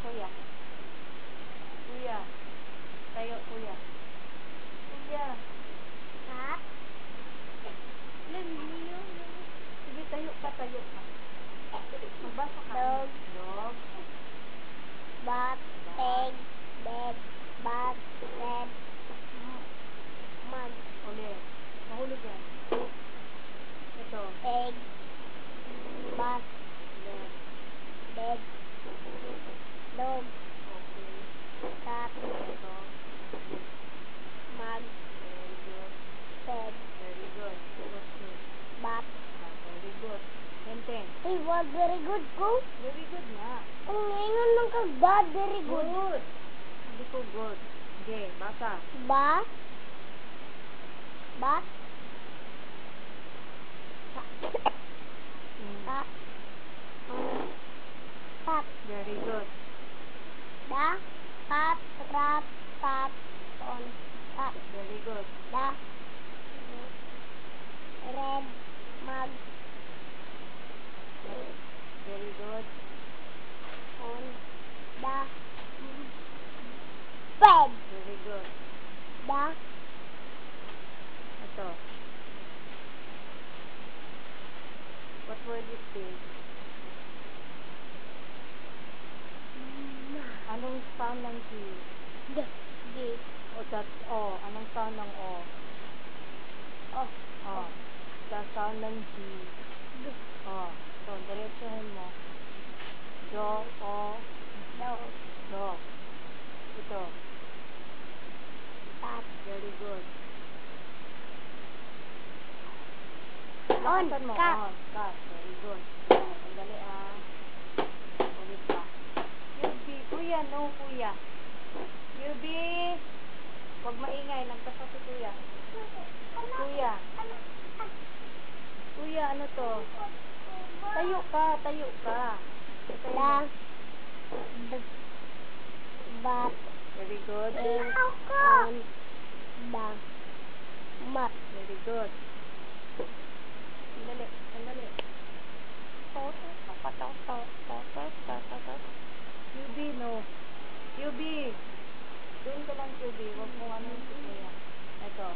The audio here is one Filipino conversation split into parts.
kuya. Kuya. Tayo, kuya. Kuya. Ha? Sige, tayo ka, tayo ka. Magbasa ka. Dog. Dog. Bat. Egg. Bed. Bat. Red. Mug. Ulit. Mahulog yan. Ito. Egg. Bat. Left. Bed. Dog. Okay. Cat. Ito. Mug. Very good. Bed. Very good. What's good? Bat. Ah, very good. 10. Hey, what very good ko? Very good na. Ang ngayon lang ka God, very good. Good. Hindi ko good. Okay, basa. Ba? Bat? Ta? Tat. Very good. Da? Tat. Rat. Tat. On. Tat. Very good. Da? Red. Mug. Very good. On. Da? Bed. Very good. Da? Ito. What word is this? Anong sound ng G? D. G. O, that's O. Anong sound ng O? Oh. O. The sound ng G. D. O. So, diretsuhin mo. Do, O, Do. Do. Ito. Tat. Very good. On. Lakasan mo. Cat. On. Cat. Very good. Sandali ah. Ulit pa. QB. Kuya, no kuya. QB. Huwag maingay. Nagtasa si kuya. Kuya. Kuya, ano to? Tayo ka. Tayo ka. Tayo Da. mo. B. Bat. Very good. Egg. On. Da. Mat. Very good. Sandali. Sandali. QB, no. QB. Doon ka lang, QB. Huwag mo ano si kuya. Ito.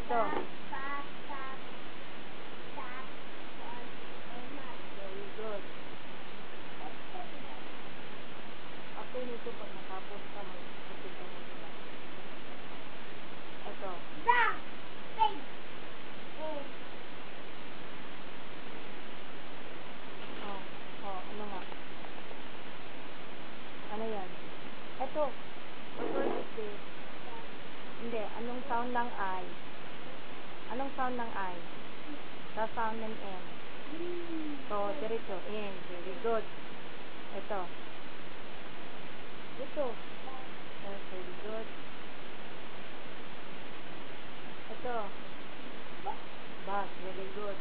Ito. Tat. Tat. Tat. On. Mat. Very good. Ako nito pag natapos ka, mag-kapit ka mo sila. Ito. Da. Bed. Egg. Oh. Oh, ano nga? Ano yan? Ito. What word is this? Hindi. Anong sound ng I? Anong sound ng I? Sa sound ng N. So, diretso. In. Very good. Ito. Ito. Yes, very good. Ito. Bus. Very good.